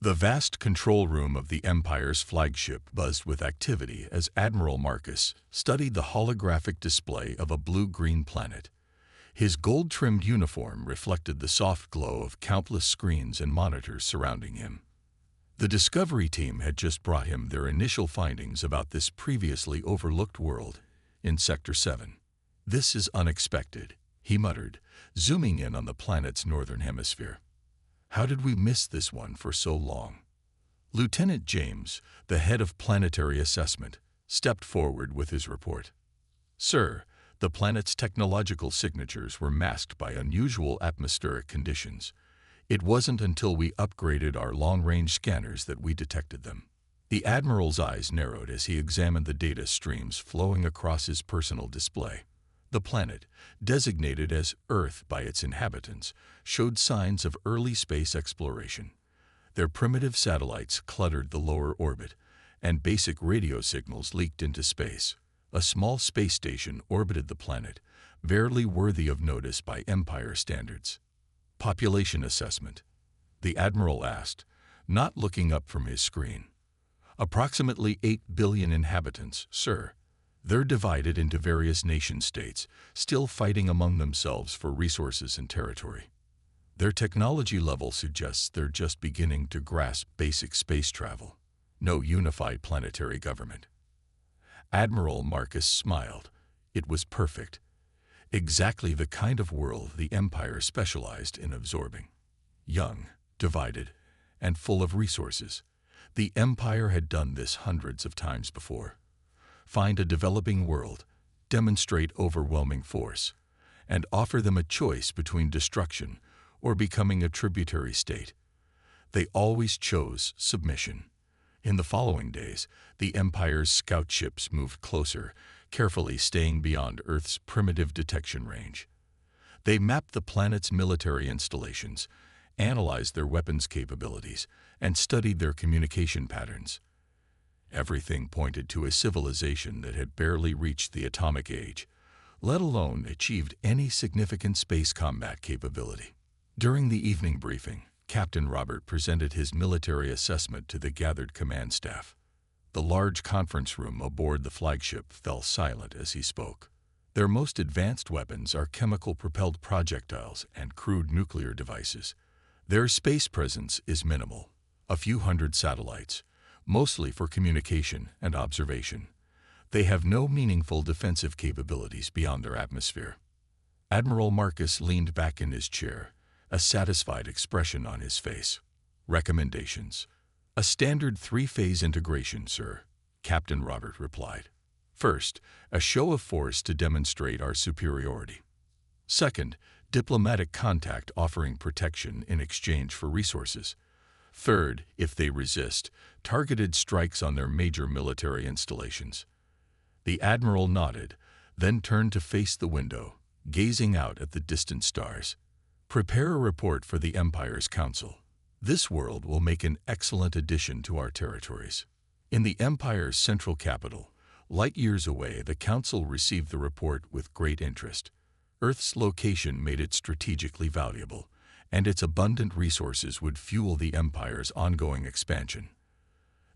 The vast control room of the Empire's flagship buzzed with activity as Admiral Marcus studied the holographic display of a blue-green planet. His gold-trimmed uniform reflected the soft glow of countless screens and monitors surrounding him. The Discovery team had just brought him their initial findings about this previously overlooked world in Sector 7. "This is unexpected," he muttered, zooming in on the planet's northern hemisphere. "How did we miss this one for so long?" Lieutenant James, the head of planetary assessment, stepped forward with his report. "Sir, the planet's technological signatures were masked by unusual atmospheric conditions. It wasn't until we upgraded our long-range scanners that we detected them." The Admiral's eyes narrowed as he examined the data streams flowing across his personal display. The planet, designated as Earth by its inhabitants, showed signs of early space exploration. Their primitive satellites cluttered the lower orbit, and basic radio signals leaked into space. A small space station orbited the planet, barely worthy of notice by Empire standards. "Population assessment?" the Admiral asked, not looking up from his screen. "Approximately 8 billion inhabitants, sir. They're divided into various nation-states, still fighting among themselves for resources and territory. Their technology level suggests they're just beginning to grasp basic space travel. No unified planetary government." Admiral Marcus smiled. It was perfect. Exactly the kind of world the Empire specialized in absorbing. Young, divided, and full of resources. The Empire had done this hundreds of times before. Find a developing world, demonstrate overwhelming force, and offer them a choice between destruction or becoming a tributary state. They always chose submission. In the following days, the Empire's scout ships moved closer, carefully staying beyond Earth's primitive detection range. They mapped the planet's military installations, analyzed their weapons capabilities, and studied their communication patterns. Everything pointed to a civilization that had barely reached the atomic age, let alone achieved any significant space combat capability. During the evening briefing, Captain Robert presented his military assessment to the gathered command staff. The large conference room aboard the flagship fell silent as he spoke. Their most advanced weapons are chemical-propelled projectiles and crude nuclear devices. Their space presence is minimal, a few hundred satellites, mostly for communication and observation. They have no meaningful defensive capabilities beyond their atmosphere. Admiral Marcus leaned back in his chair, a satisfied expression on his face. "Recommendations. A standard 3-phase integration, sir," Captain Robert replied. "First, a show of force to demonstrate our superiority. Second, diplomatic contact offering protection in exchange for resources. Third, if they resist, targeted strikes on their major military installations." The Admiral nodded, then turned to face the window, gazing out at the distant stars. "Prepare a report for the Empire's Council. This world will make an excellent addition to our territories." In the Empire's central capital, light years away, the Council received the report with great interest. Earth's location made it strategically valuable, and its abundant resources would fuel the Empire's ongoing expansion.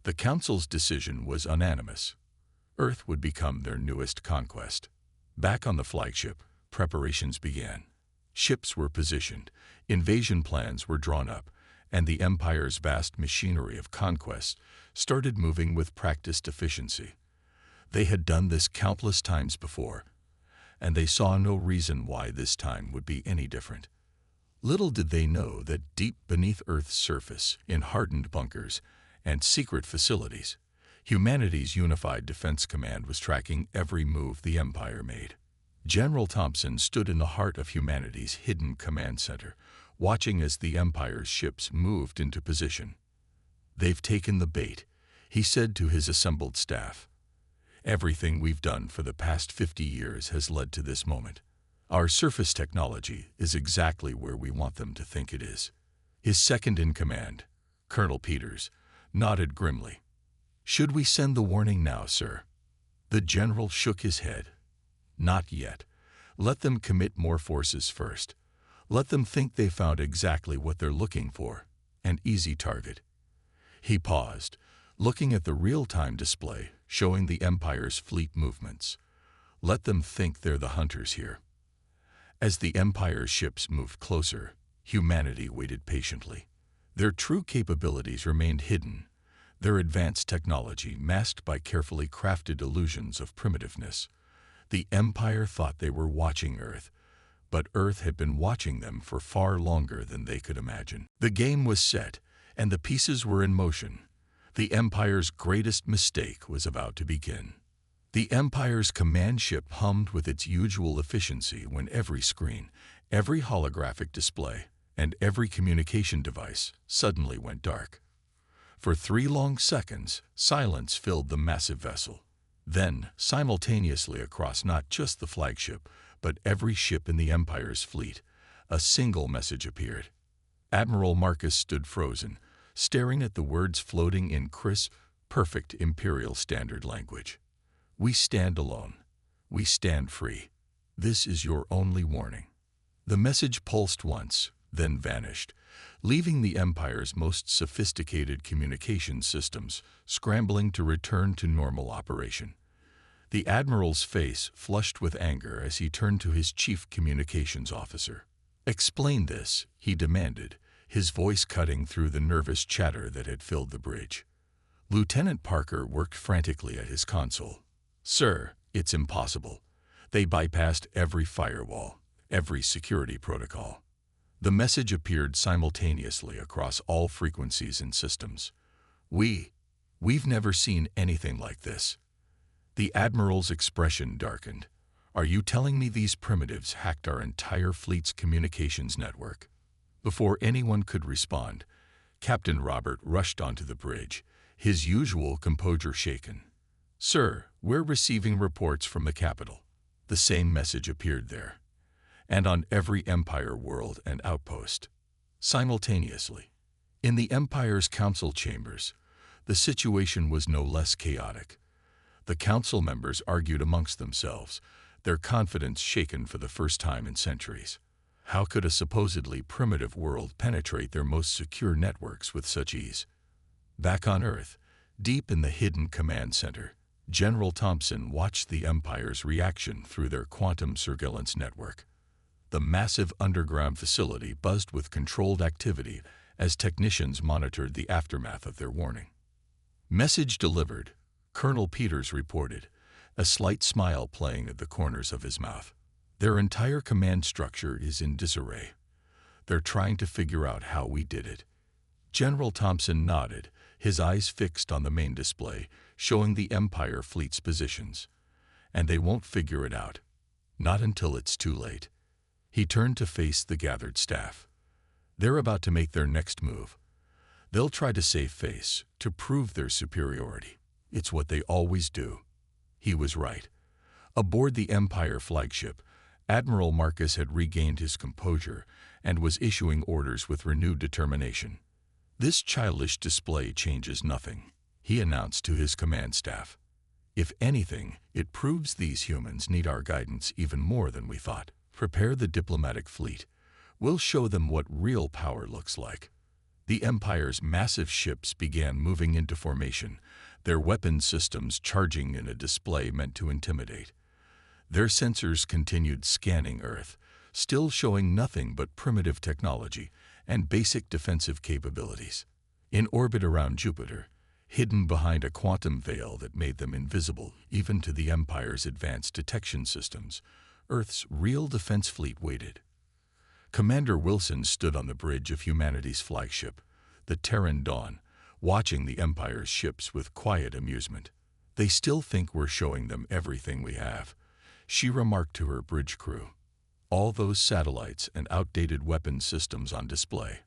The Council's decision was unanimous. Earth would become their newest conquest. Back on the flagship, preparations began. Ships were positioned, invasion plans were drawn up, and the Empire's vast machinery of conquest started moving with practiced efficiency. They had done this countless times before, and they saw no reason why this time would be any different. Little did they know that deep beneath Earth's surface, in hardened bunkers and secret facilities, humanity's Unified Defense Command was tracking every move the Empire made. General Thompson stood in the heart of humanity's hidden command center, watching as the Empire's ships moved into position. "They've taken the bait," he said to his assembled staff. "Everything we've done for the past 50 years has led to this moment. Our surface technology is exactly where we want them to think it is." His second-in-command, Colonel Peters, nodded grimly. "Should we send the warning now, sir?" The general shook his head. "Not yet. Let them commit more forces first. Let them think they found exactly what they're looking for, an easy target. He paused, looking at the real-time display showing the Empire's fleet movements. Let them think they're the hunters here. As the Empire's ships moved closer, humanity waited patiently. Their true capabilities remained hidden, their advanced technology masked by carefully crafted illusions of primitiveness. The Empire thought they were watching Earth, but Earth had been watching them for far longer than they could imagine. The game was set, and the pieces were in motion. The Empire's greatest mistake was about to begin. The Empire's command ship hummed with its usual efficiency when every screen, every holographic display, and every communication device suddenly went dark. For 3 long seconds, silence filled the massive vessel. Then, simultaneously across not just the flagship, but every ship in the Empire's fleet, a single message appeared. Admiral Marcus stood frozen, staring at the words floating in crisp, perfect Imperial Standard language. "We stand alone. We stand free. This is your only warning." The message pulsed once, then vanished, leaving the Empire's most sophisticated communication systems scrambling to return to normal operation. The Admiral's face flushed with anger as he turned to his chief communications officer. "Explain this," he demanded, his voice cutting through the nervous chatter that had filled the bridge. Lieutenant Parker worked frantically at his console. "Sir, it's impossible. They bypassed every firewall, every security protocol." The message appeared simultaneously across all frequencies and systems. We've never seen anything like this." The Admiral's expression darkened. "Are you telling me these primitives hacked our entire fleet's communications network?" Before anyone could respond, Captain Robert rushed onto the bridge, his usual composure shaken. "Sir, we're receiving reports from the capital." The same message appeared there, and on every Empire world and outpost. Simultaneously, in the Empire's council chambers, the situation was no less chaotic. The council members argued amongst themselves, their confidence shaken for the first time in centuries. How could a supposedly primitive world penetrate their most secure networks with such ease? Back on Earth, deep in the hidden command center, General Thompson watched the Empire's reaction through their quantum surveillance network. The massive underground facility buzzed with controlled activity as technicians monitored the aftermath of their warning. "Message delivered," Colonel Peters reported, a slight smile playing at the corners of his mouth. "Their entire command structure is in disarray. They're trying to figure out how we did it." General Thompson nodded, his eyes fixed on the main display, showing the Empire fleet's positions. "And they won't figure it out. Not until it's too late." He turned to face the gathered staff. "They're about to make their next move. They'll try to save face, to prove their superiority. It's what they always do." He was right. Aboard the Empire flagship, Admiral Marcus had regained his composure and was issuing orders with renewed determination. "This childish display changes nothing," he announced to his command staff. "If anything, it proves these humans need our guidance even more than we thought. Prepare the diplomatic fleet. We'll show them what real power looks like." The Empire's massive ships began moving into formation, their weapon systems charging in a display meant to intimidate. Their sensors continued scanning Earth, still showing nothing but primitive technology and basic defensive capabilities. In orbit around Jupiter, hidden behind a quantum veil that made them invisible even to the Empire's advanced detection systems, Earth's real defense fleet waited. Commander Wilson stood on the bridge of humanity's flagship, the Terran Dawn, watching the Empire's ships with quiet amusement. "They still think we're showing them everything we have," she remarked to her bridge crew. "All those satellites and outdated weapon systems on display.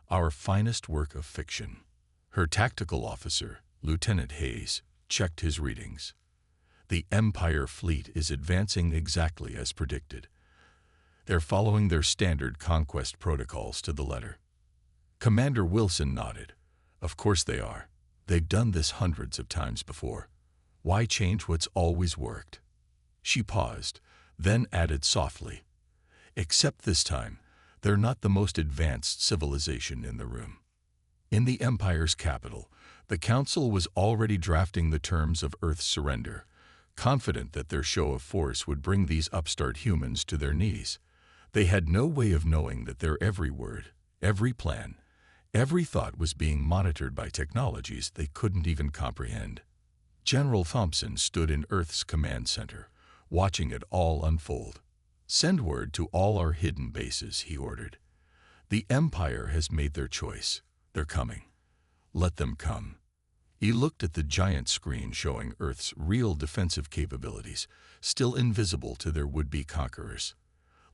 Our finest work of fiction." Her tactical officer, Lieutenant Hayes, checked his readings. "The Empire fleet is advancing exactly as predicted. They're following their standard conquest protocols to the letter." Commander Wilson nodded. "Of course they are. They've done this hundreds of times before. Why change what's always worked?" She paused, then added softly, "Except this time, they're not the most advanced civilization in the room." In the Empire's capital, The Council was already drafting the terms of Earth's surrender, confident that their show of force would bring these upstart humans to their knees. They had no way of knowing that their every word, every plan, every thought was being monitored by technologies they couldn't even comprehend. General Thompson stood in Earth's command center, watching it all unfold. "Send word to all our hidden bases," he ordered. "The Empire has made their choice. They're coming. Let them come." He looked at the giant screen showing Earth's real defensive capabilities, still invisible to their would-be conquerors.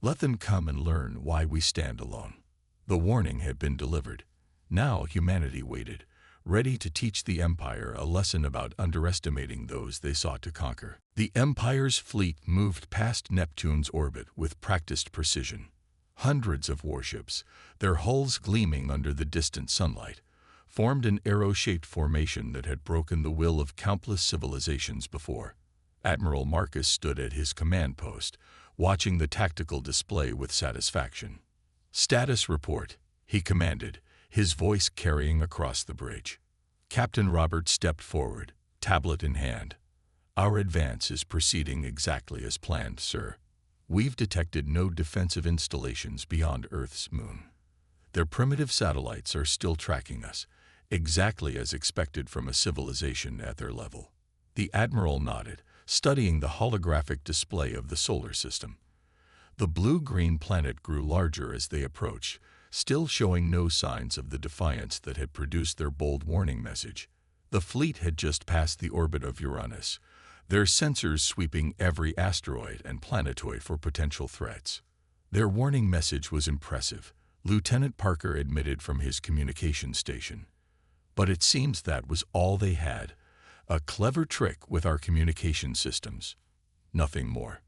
"Let them come and learn why we stand alone." The warning had been delivered. Now humanity waited, ready to teach the Empire a lesson about underestimating those they sought to conquer. The Empire's fleet moved past Neptune's orbit with practiced precision. Hundreds of warships, their hulls gleaming under the distant sunlight, formed an arrow-shaped formation that had broken the will of countless civilizations before. Admiral Marcus stood at his command post, watching the tactical display with satisfaction. "Status report," he commanded, his voice carrying across the bridge. Captain Robert stepped forward, tablet in hand. "Our advance is proceeding exactly as planned, sir. We've detected no defensive installations beyond Earth's moon. Their primitive satellites are still tracking us, exactly as expected from a civilization at their level." The Admiral nodded, studying the holographic display of the solar system. The blue-green planet grew larger as they approached, still showing no signs of the defiance that had produced their bold warning message. The fleet had just passed the orbit of Uranus, their sensors sweeping every asteroid and planetoid for potential threats. Their warning message was impressive, Lieutenant Parker admitted from his communication station. But it seems that was all they had. A clever trick with our communication systems. Nothing more.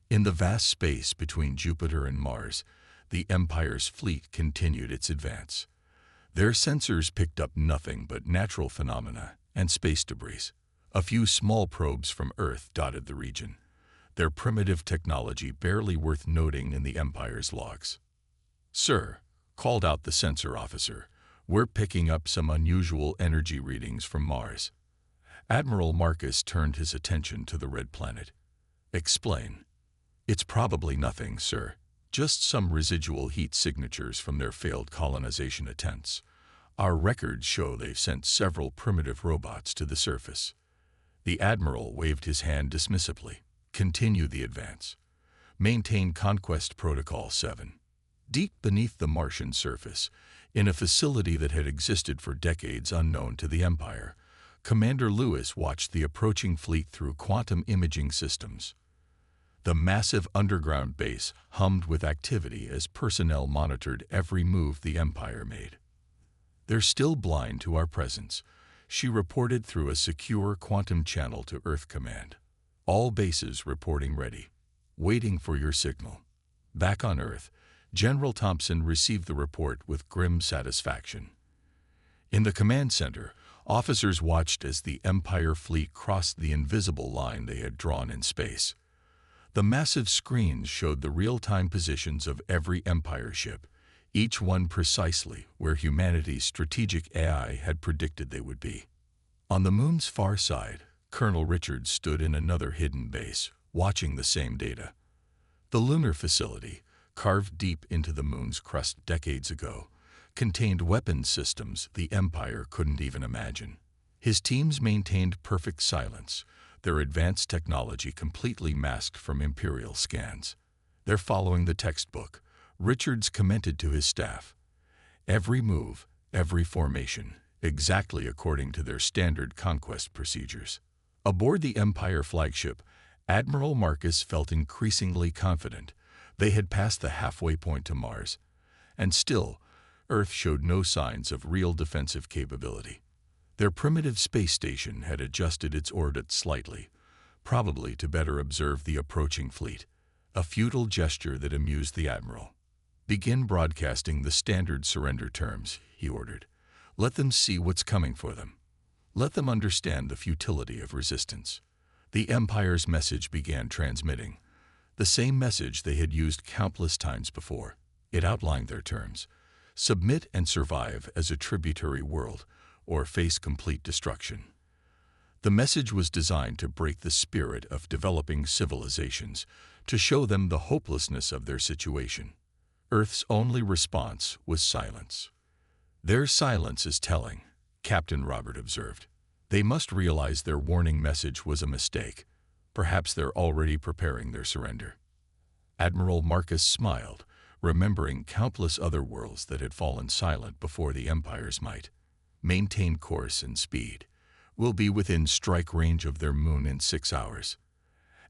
In the vast space between Jupiter and Mars, the Empire's fleet continued its advance. Their sensors picked up nothing but natural phenomena and space debris. A few small probes from Earth dotted the region, their primitive technology barely worth noting in the Empire's logs. "Sir," called out the sensor officer, "we're picking up some unusual energy readings from Mars." Admiral Marcus turned his attention to the red planet. "Explain." "It's probably nothing, sir. Just some residual heat signatures from their failed colonization attempts. Our records show they've sent several primitive robots to the surface." The Admiral waved his hand dismissively. "Continue the advance. Maintain Conquest Protocol 7. Deep beneath the Martian surface, in a facility that had existed for decades unknown to the Empire, Commander Lewis watched the approaching fleet through quantum imaging systems. The massive underground base hummed with activity as personnel monitored every move the Empire made. "They're still blind to our presence," she reported through a secure quantum channel to Earth Command. "All bases reporting ready, waiting for your signal." Back on Earth, General Thompson received the report with grim satisfaction. In the command center, officers watched as the Empire fleet crossed the invisible line they had drawn in space. The massive screens showed the real-time positions of every Empire ship, each one precisely where humanity's strategic AI had predicted they would be. On the moon's far side, Colonel Richards stood in another hidden base, watching the same data. The lunar facility, carved deep into the moon's crust decades ago, contained weapons systems the Empire couldn't even imagine. His teams maintained perfect silence, their advanced technology completely masked from Imperial scans. "They're following the textbook," Richards commented to his staff. "Every move, every formation, exactly according to their standard conquest procedures." Aboard the Empire flagship, Admiral Marcus felt increasingly confident. They had passed the halfway point to Mars, and still, Earth showed no signs of real defensive capability. Their primitive space station had adjusted its orbit slightly, probably to better observe the approaching fleet, a futile gesture that amused the Admiral. "Begin broadcasting the standard surrender terms," he ordered. "Let them see what's coming for them. Let them understand the futility of resistance." The Empire's message began transmitting, the same message they had used countless times before. It outlined their terms. Submit and survive as a tributary world, or face complete destruction. The message was designed to break the spirit of developing civilizations, to show them the hopelessness of their situation. Earth's only response was silence. "Their silence is telling," Captain Robert observed. "They must realize their warning message was a mistake. Perhaps they're already preparing their surrender." Admiral Marcus smiled, remembering countless other worlds that had fallen silent before the Empire's might. "Maintain course and speed. We'll be within strike range of their moon in 6 hours."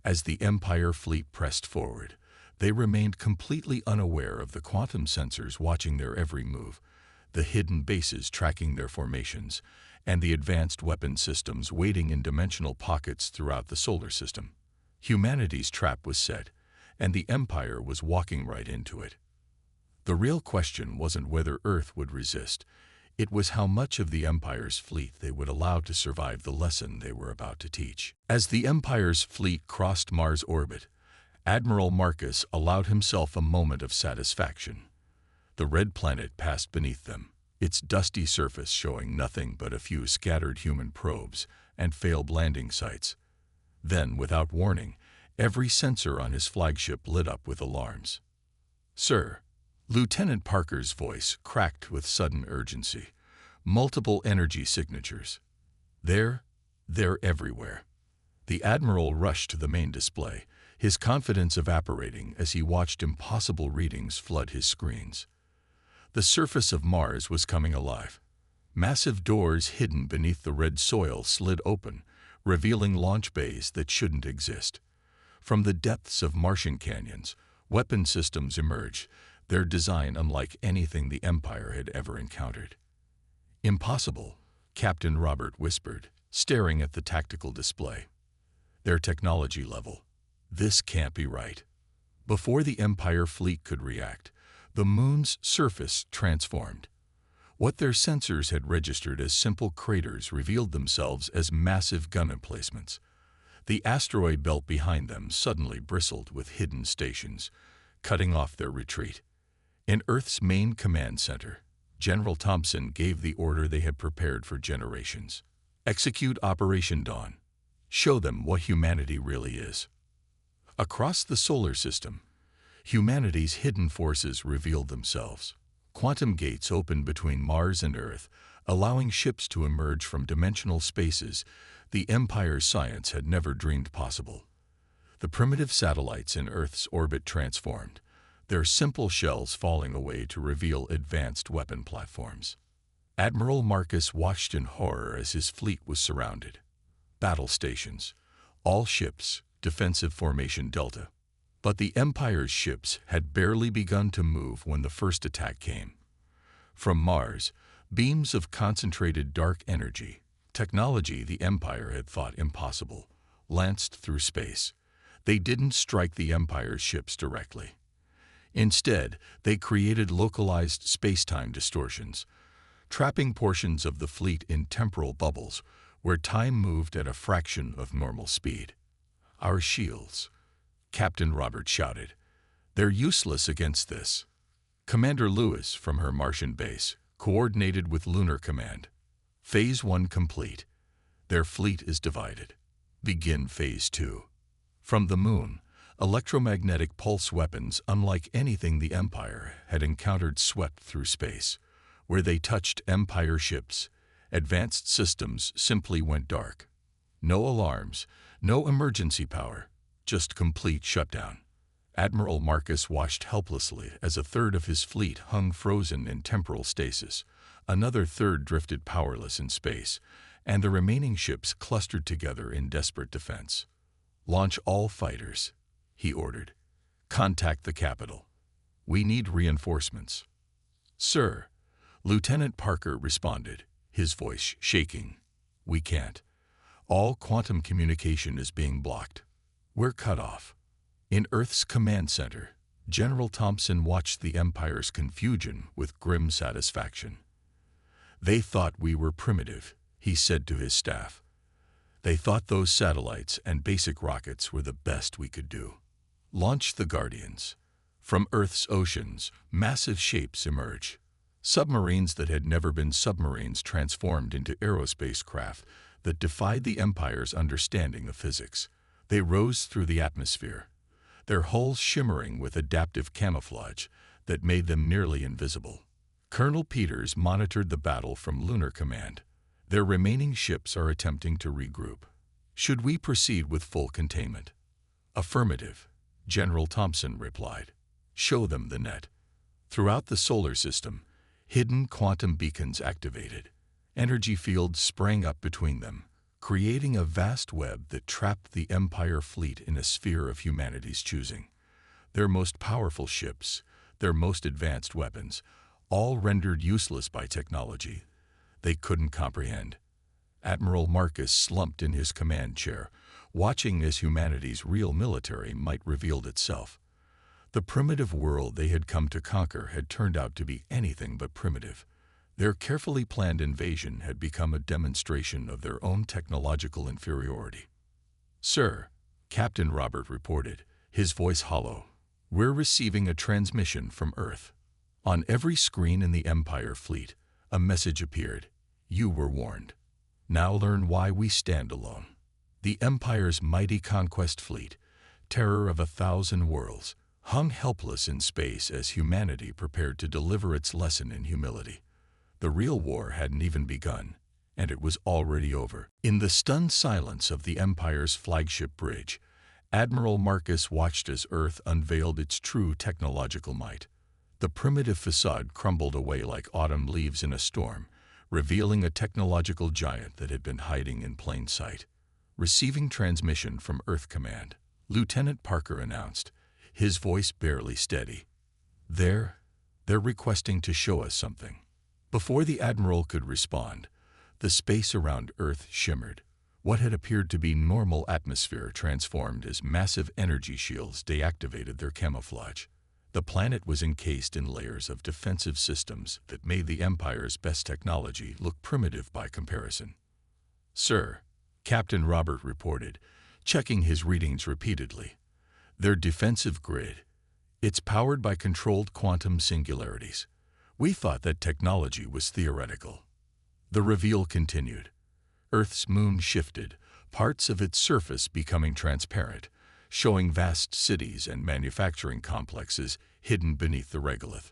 As the Empire fleet pressed forward, they remained completely unaware of the quantum sensors watching their every move, the hidden bases tracking their formations, and the advanced weapon systems waiting in dimensional pockets throughout the solar system. Humanity's trap was set, and the Empire was walking right into it. The real question wasn't whether Earth would resist. It was how much of the Empire's fleet they would allow to survive the lesson they were about to teach. As the Empire's fleet crossed Mars' orbit, Admiral Marcus allowed himself a moment of satisfaction. The red planet passed beneath them, its dusty surface showing nothing but a few scattered human probes and failed landing sites. Then, without warning, every sensor on his flagship lit up with alarms. "Sir," Lieutenant Parker's voice cracked with sudden urgency. "Multiple energy signatures. They're everywhere." The Admiral rushed to the main display, his confidence evaporating as he watched impossible readings flood his screens. The surface of Mars was coming alive. Massive doors hidden beneath the red soil slid open, revealing launch bays that shouldn't exist. From the depths of Martian canyons, weapon systems emerged, their design unlike anything the Empire had ever encountered. "Impossible," Captain Robert whispered, staring at the tactical display. "Their technology level. This can't be right." Before the Empire fleet could react, the moon's surface transformed. What their sensors had registered as simple craters revealed themselves as massive gun emplacements. The asteroid belt behind them suddenly bristled with hidden stations, cutting off their retreat. In Earth's main command center, General Thompson gave the order they had prepared for generations. "Execute Operation Dawn. Show them what humanity really is." Across the solar system, humanity's hidden forces revealed themselves. Quantum gates opened between Mars and Earth, allowing ships to emerge from dimensional spaces the Empire's science had never dreamed possible. The primitive satellites in Earth's orbit transformed, their simple shells falling away to reveal advanced weapon platforms. Admiral Marcus watched in horror as his fleet was surrounded. Battle stations, all ships, defensive formation Delta. But the Empire's ships had barely begun to move when the first attack came. From Mars, beams of concentrated dark energy, technology the Empire had thought impossible, lanced through space. They didn't strike the Empire's ships directly. Instead, they created localized space-time distortions, trapping portions of the fleet in temporal bubbles where time moved at a fraction of normal speed. "Our shields," Captain Robert shouted. "They're useless against this." Commander Lewis, from her Martian base, coordinated with Lunar Command. "Phase 1 complete. Their fleet is divided. Begin Phase 2. From the Moon, electromagnetic pulse weapons unlike anything the Empire had encountered swept through space. Where they touched Empire ships, advanced systems simply went dark. No alarms, no emergency power, just complete shutdown. Admiral Marcus watched helplessly as a third of his fleet hung frozen in temporal stasis, another third drifted powerless in space, and the remaining ships clustered together in desperate defense. "Launch all fighters," he ordered. "Contact the capital. We need reinforcements." "Sir," Lieutenant Parker responded, his voice shaking. "We can't. All quantum communication is being blocked. We're cut off." In Earth's command center, General Thompson watched the Empire's confusion with grim satisfaction. "They thought we were primitive," he said to his staff. "They thought those satellites and basic rockets were the best we could do." Launch the Guardians. From Earth's oceans, massive shapes emerge. Submarines that had never been submarines transformed into aerospace craft that defied the Empire's understanding of physics. They rose through the atmosphere, their hulls shimmering with adaptive camouflage that made them nearly invisible. Colonel Peters monitored the battle from Lunar Command. Their remaining ships are attempting to regroup. Should we proceed with full containment? Affirmative, General Thompson replied. Show them the net. Throughout the solar system, hidden quantum beacons activated. Energy fields sprang up between them, creating a vast web that trapped the Empire fleet in a sphere of humanity's choosing. Their most powerful ships, their most advanced weapons, all rendered useless by technology they couldn't comprehend. Admiral Marcus slumped in his command chair, watching as humanity's real military might revealed itself. The primitive world they had come to conquer had turned out to be anything but primitive. Their carefully planned invasion had become a demonstration of their own technological inferiority. "Sir," Captain Robert reported, his voice hollow, "we're receiving a transmission from Earth." On every screen in the Empire fleet, a message appeared. You were warned. Now learn why we stand alone. The Empire's mighty conquest fleet, terror of 1,000 worlds, hung helpless in space as humanity prepared to deliver its lesson in humility. The real war hadn't even begun, and it was already over. In the stunned silence of the Empire's flagship bridge, Admiral Marcus watched as Earth unveiled its true technological might. The primitive facade crumbled away like autumn leaves in a storm, revealing a technological giant that had been hiding in plain sight. Receiving transmission from Earth Command, Lieutenant Parker announced, his voice barely steady. They're requesting to show us something. Before the Admiral could respond, the space around Earth shimmered. What had appeared to be normal atmosphere transformed as massive energy shields deactivated their camouflage. The planet was encased in layers of defensive systems that made the Empire's best technology look primitive by comparison. "Sir," Captain Robert reported, checking his readings repeatedly. "Their defensive grid. It's powered by controlled quantum singularities. We thought that technology was theoretical." The reveal continued. Earth's moon shifted, parts of its surface becoming transparent, showing vast cities and manufacturing complexes hidden beneath the regolith.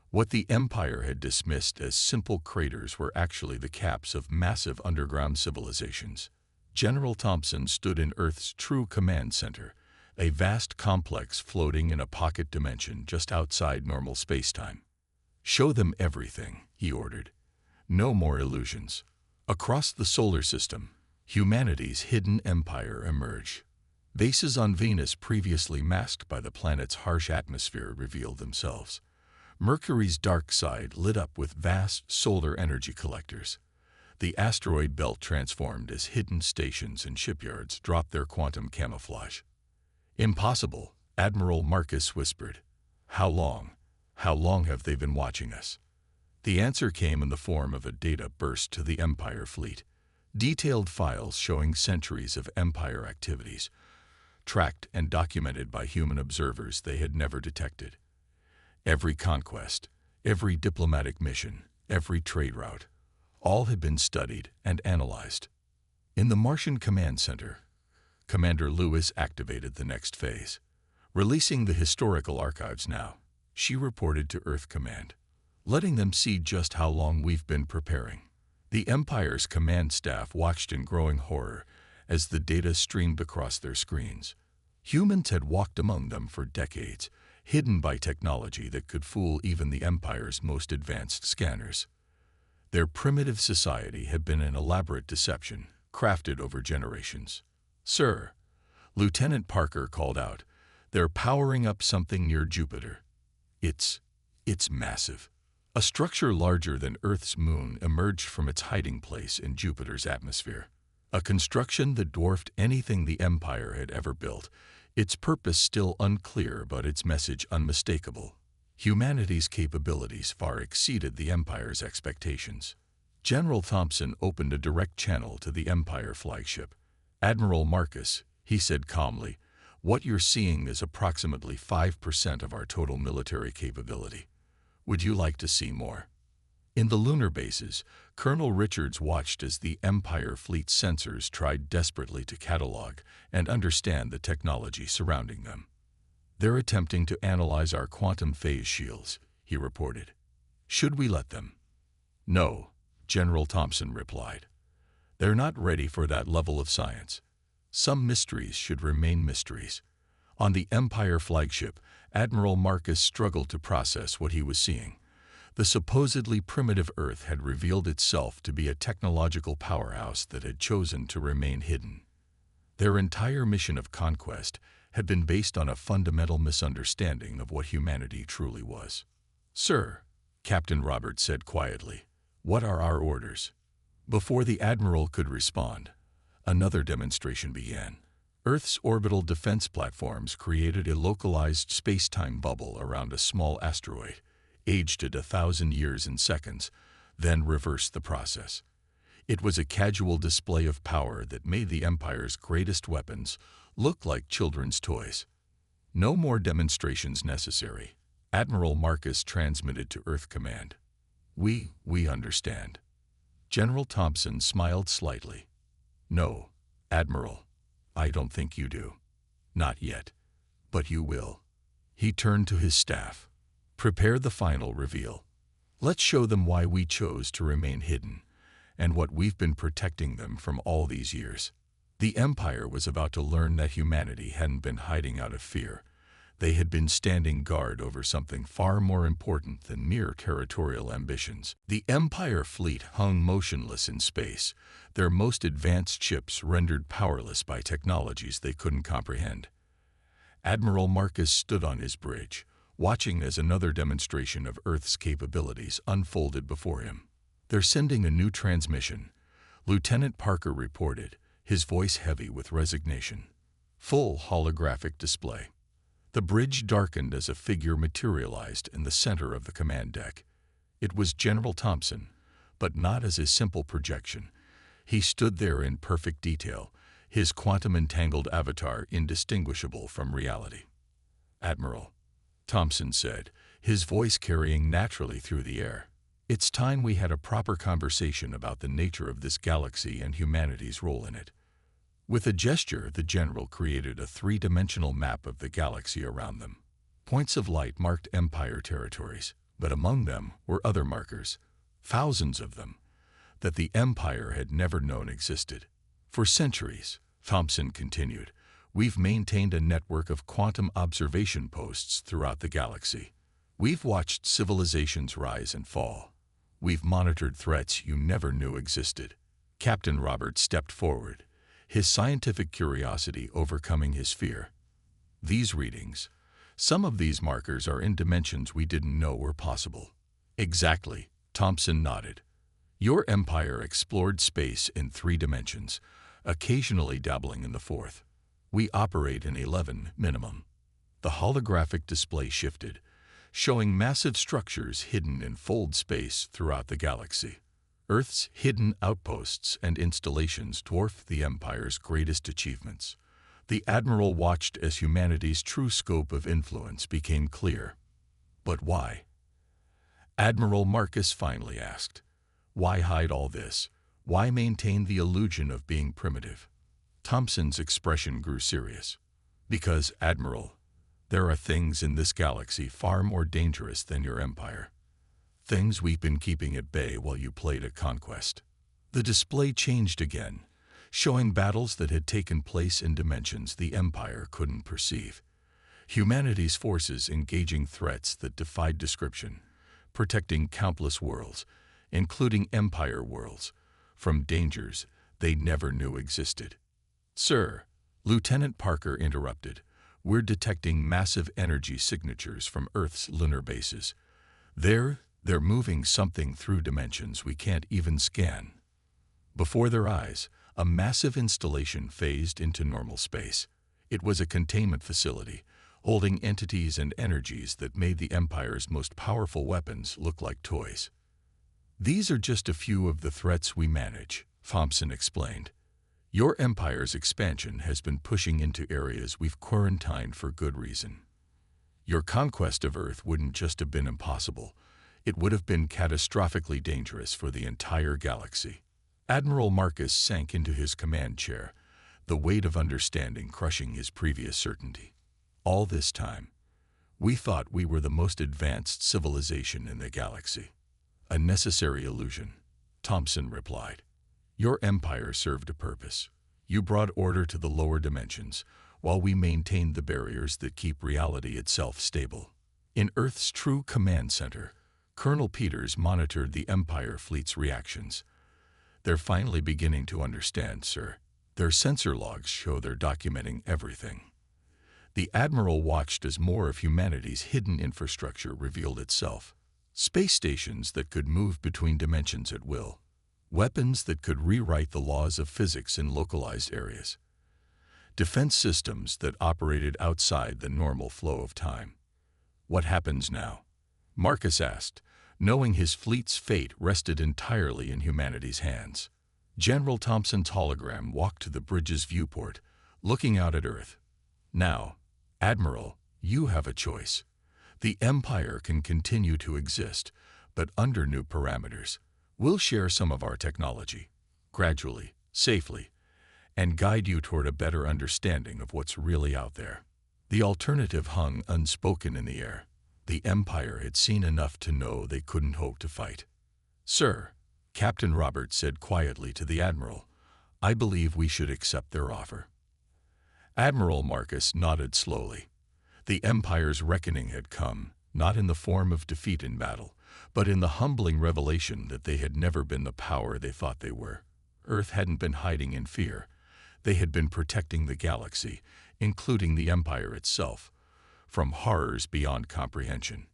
What the Empire had dismissed as simple craters were actually the caps of massive underground civilizations. General Thompson stood in Earth's true command center, a vast complex floating in a pocket dimension just outside normal spacetime. "Show them everything," he ordered. "No more illusions." Across the solar system, humanity's hidden empire emerged. Bases on Venus previously masked by the planet's harsh atmosphere revealed themselves. Mercury's dark side lit up with vast solar energy collectors. The asteroid belt transformed as hidden stations and shipyards dropped their quantum camouflage. "Impossible," Admiral Marcus whispered. How long have they been watching us?" The answer came in the form of a data burst to the Empire fleet. Detailed files showing centuries of Empire activities, tracked and documented by human observers they had never detected. Every conquest, every diplomatic mission, every trade route, all had been studied and analyzed. In the Martian Command Center, Commander Lewis activated the next phase. "Releasing the historical archives now," she reported to Earth Command, letting them see just how long we've been preparing. The Empire's command staff watched in growing horror as the data streamed across their screens. Humans had walked among them for decades, hidden by technology that could fool even the Empire's most advanced scanners. Their primitive society had been an elaborate deception, crafted over generations. "Sir," Lieutenant Parker called out, "they're powering up something near Jupiter. It's massive." A structure larger than Earth's moon emerged from its hiding place in Jupiter's atmosphere. A construction that dwarfed anything the Empire had ever built, its purpose still unclear but its message unmistakable. Humanity's capabilities far exceeded the Empire's expectations. General Thompson opened a direct channel to the Empire flagship. "Admiral Marcus," he said calmly, "what you're seeing is approximately 5% of our total military capability. Would you like to see more?" In the lunar bases, Colonel Richards watched as the Empire fleet's sensors tried desperately to catalog and understand the technology surrounding them. "They're attempting to analyze our quantum phase shields," he reported. "Should we let them?" "No," General Thompson replied. "They're not ready for that level of science. Some mysteries should remain mysteries." On the Empire flagship, Admiral Marcus struggled to process what he was seeing. The supposedly primitive Earth had revealed itself to be a technological powerhouse that had chosen to remain hidden. Their entire mission of conquest had been based on a fundamental misunderstanding of what humanity truly was. "Sir," Captain Roberts said quietly, "what are our orders?" Before the Admiral could respond, another demonstration began. Earth's orbital defense platforms created a localized space-time bubble around a small asteroid, aged at 1,000 years in seconds, then reversed the process. It was a casual display of power that made the Empire's greatest weapons look like children's toys. "No more demonstrations necessary," Admiral Marcus transmitted to Earth Command. We understand." General Thompson smiled slightly. "No, Admiral, I don't think you do. Not yet. But you will." He turned to his staff. "Prepare the final reveal. Let's show them why we chose to remain hidden, and what we've been protecting them from all these years." The Empire was about to learn that humanity hadn't been hiding out of fear. They had been standing guard over something far more important than mere territorial ambitions. The Empire fleet hung motionless in space, their most advanced ships rendered powerless by technologies they couldn't comprehend. Admiral Marcus stood on his bridge, watching as another demonstration of Earth's capabilities unfolded before him. "They're sending a new transmission," Lieutenant Parker reported, his voice heavy with resignation. "Full holographic display." The bridge darkened as a figure materialized in the center of the command deck. It was General Thompson, but not as a simple projection. He stood there in perfect detail, his quantum-entangled avatar indistinguishable from reality. "Admiral," Thompson said, his voice carrying naturally through the air, "it's time we had a proper conversation about the nature of this galaxy and humanity's role in it." With a gesture, the general created a three-dimensional map of the galaxy around them. Points of light marked Empire territories, but among them were other markers, thousands of them, that the Empire had never known existed. "For centuries," Thompson continued, "we've maintained a network of quantum observation posts throughout the galaxy. We've watched civilizations rise and fall. We've monitored threats you never knew existed." Captain Roberts stepped forward, his scientific curiosity overcoming his fear. "These readings, some of these markers are in dimensions we didn't know were possible." "Exactly," Thompson nodded. "Your Empire explored space in 3 dimensions, occasionally dabbling in the 4th. We operate in 11 minimum." The holographic display shifted, showing massive structures hidden in fold space throughout the galaxy. Earth's hidden outposts and installations dwarfed the Empire's greatest achievements. The Admiral watched as humanity's true scope of influence became clear. "But why?" Admiral Marcus finally asked. "Why hide all this? Why maintain the illusion of being primitive?" Thompson's expression grew serious. "Because, Admiral, there are things in this galaxy far more dangerous than your Empire. Things we've been keeping at bay while you played at conquest." The display changed again, showing battles that had taken place in dimensions the Empire couldn't perceive. Humanity's forces engaging threats that defied description, protecting countless worlds, including Empire worlds, from dangers they never knew existed. "Sir," Lieutenant Parker interrupted, "we're detecting massive energy signatures from Earth's lunar bases. They're moving something through dimensions we can't even scan." Before their eyes, a massive installation phased into normal space. It was a containment facility, holding entities and energies that made the Empire's most powerful weapons look like toys. "These are just a few of the threats we manage," Thompson explained. "Your Empire's expansion has been pushing into areas we've quarantined for good reason. Your conquest of Earth wouldn't just have been impossible. It would have been catastrophically dangerous for the entire galaxy. Admiral Marcus sank into his command chair, the weight of understanding crushing his previous certainty. All this time, we thought we were the most advanced civilization in the galaxy. A necessary illusion, Thompson replied. Your empire served a purpose. You brought order to the lower dimensions, while we maintained the barriers that keep reality itself stable. In Earth's true command center, Colonel Peters monitored the Empire fleet's reactions. They're finally beginning to understand, sir. Their sensor logs show they're documenting everything. The Admiral watched as more of humanity's hidden infrastructure revealed itself. Space stations that could move between dimensions at will. Weapons that could rewrite the laws of physics in localized areas. Defense systems that operated outside the normal flow of time. What happens now? Marcus asked, knowing his fleet's fate rested entirely in humanity's hands. General Thompson's hologram walked to the bridge's viewport, looking out at Earth. Now, Admiral, you have a choice. The Empire can continue to exist, but under new parameters. We'll share some of our technology, gradually, safely, and guide you toward a better understanding of what's really out there. The alternative hung unspoken in the air. The Empire had seen enough to know they couldn't hope to fight. Sir, Captain Roberts said quietly to the Admiral, I believe we should accept their offer. Admiral Marcus nodded slowly. The Empire's reckoning had come, not in the form of defeat in battle, but in the humbling revelation that they had never been the power they thought they were. Earth hadn't been hiding in fear. They had been protecting the galaxy, including the Empire itself, from horrors beyond comprehension.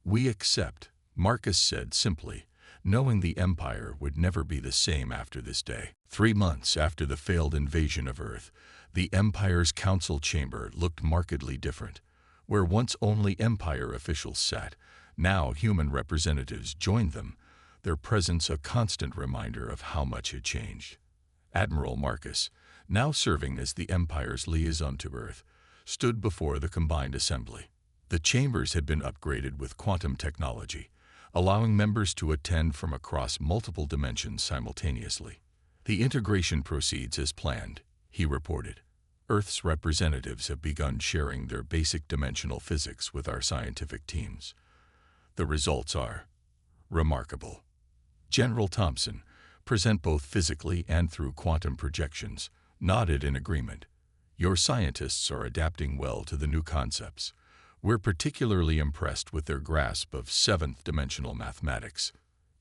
We accept, Marcus said simply, knowing the Empire would never be the same after this day. 3 months after the failed invasion of Earth, the Empire's council chamber looked markedly different. Where once only Empire officials sat, now human representatives joined them, their presence a constant reminder of how much had changed. Admiral Marcus, now serving as the Empire's liaison to Earth, stood before the combined assembly. The chambers had been upgraded with quantum technology, allowing members to attend from across multiple dimensions simultaneously. The integration proceeds as planned, he reported. Earth's representatives have begun sharing their basic dimensional physics with our scientific teams. The results are remarkable. General Thompson, present both physically and through quantum projections, nodded in agreement. Your scientists are adapting well to the new concepts. We're particularly impressed with their grasp of seventh-dimensional mathematics.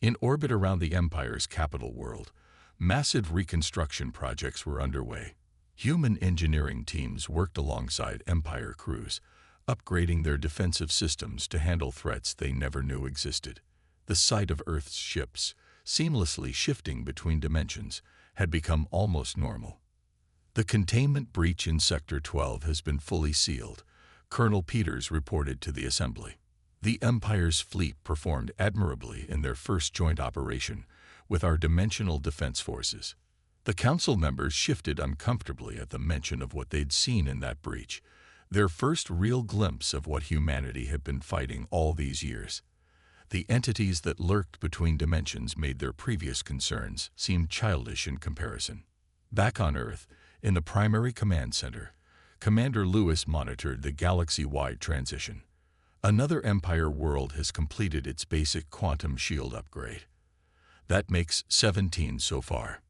In orbit around the Empire's capital world, massive reconstruction projects were underway. Human engineering teams worked alongside Empire crews, upgrading their defensive systems to handle threats they never knew existed. The sight of Earth's ships, seamlessly shifting between dimensions, had become almost normal. The containment breach in Sector 12 has been fully sealed, Colonel Peters reported to the Assembly. The Empire's fleet performed admirably in their first joint operation with our dimensional defense forces. The council members shifted uncomfortably at the mention of what they'd seen in that breach, their first real glimpse of what humanity had been fighting all these years. The entities that lurked between dimensions made their previous concerns seem childish in comparison. Back on Earth, in the primary command center, Commander Lewis monitored the galaxy-wide transition. Another Empire world has completed its basic quantum shield upgrade. That makes 17 so far.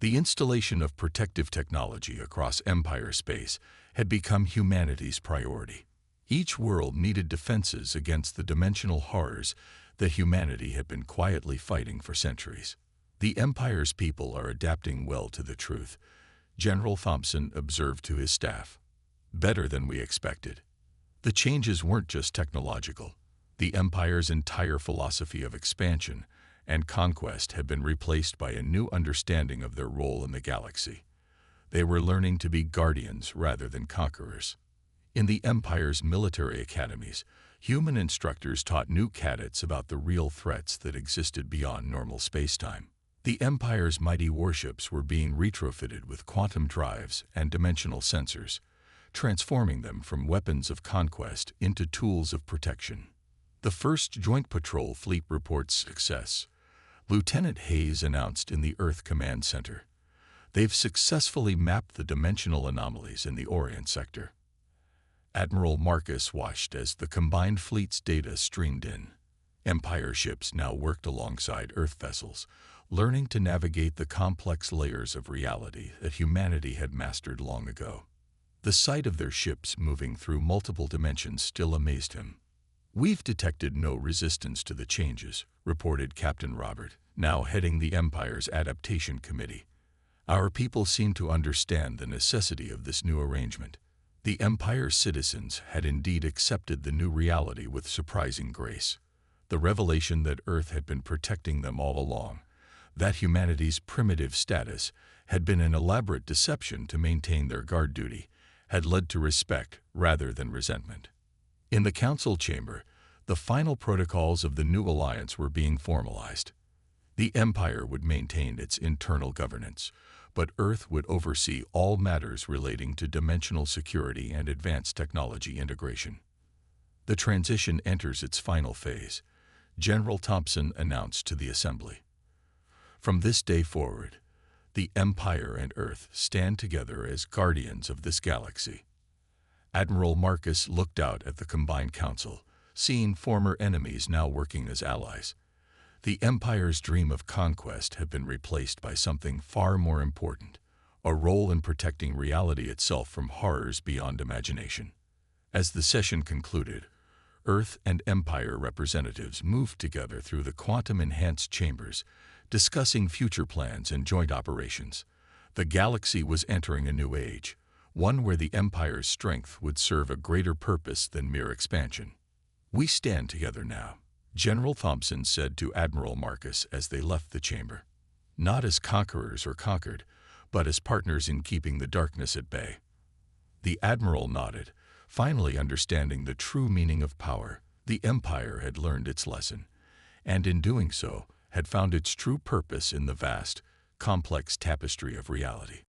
The installation of protective technology across Empire space had become humanity's priority. Each world needed defenses against the dimensional horrors that humanity had been quietly fighting for centuries. The Empire's people are adapting well to the truth, General Thompson observed to his staff. Better than we expected. The changes weren't just technological. The Empire's entire philosophy of expansion and conquest had been replaced by a new understanding of their role in the galaxy. They were learning to be guardians rather than conquerors. In the Empire's military academies, human instructors taught new cadets about the real threats that existed beyond normal spacetime. The Empire's mighty warships were being retrofitted with quantum drives and dimensional sensors, transforming them from weapons of conquest into tools of protection. The first Joint Patrol Fleet reports success. Lieutenant Hayes announced in the Earth Command Center. They've successfully mapped the dimensional anomalies in the Orient sector. Admiral Marcus watched as the combined fleet's data streamed in. Empire ships now worked alongside Earth vessels, learning to navigate the complex layers of reality that humanity had mastered long ago. The sight of their ships moving through multiple dimensions still amazed him. "We've detected no resistance to the changes," reported Captain Robert, now heading the Empire's Adaptation Committee. "Our people seem to understand the necessity of this new arrangement." The Empire's citizens had indeed accepted the new reality with surprising grace. The revelation that Earth had been protecting them all along, that humanity's primitive status had been an elaborate deception to maintain their guard duty, had led to respect rather than resentment. In the council chamber, the final protocols of the new alliance were being formalized. The Empire would maintain its internal governance, but Earth would oversee all matters relating to dimensional security and advanced technology integration. The transition enters its final phase, General Thompson announced to the Assembly. From this day forward, the Empire and Earth stand together as guardians of this galaxy. Admiral Marcus looked out at the combined council, seeing former enemies now working as allies. The Empire's dream of conquest had been replaced by something far more important, a role in protecting reality itself from horrors beyond imagination. As the session concluded, Earth and Empire representatives moved together through the quantum-enhanced chambers, discussing future plans and joint operations. The galaxy was entering a new age, one where the Empire's strength would serve a greater purpose than mere expansion. "We stand together now," General Thompson said to Admiral Marcus as they left the chamber. "Not as conquerors or conquered, but as partners in keeping the darkness at bay." The Admiral nodded, finally understanding the true meaning of power. The Empire had learned its lesson, and in doing so, had found its true purpose in the vast, complex tapestry of reality.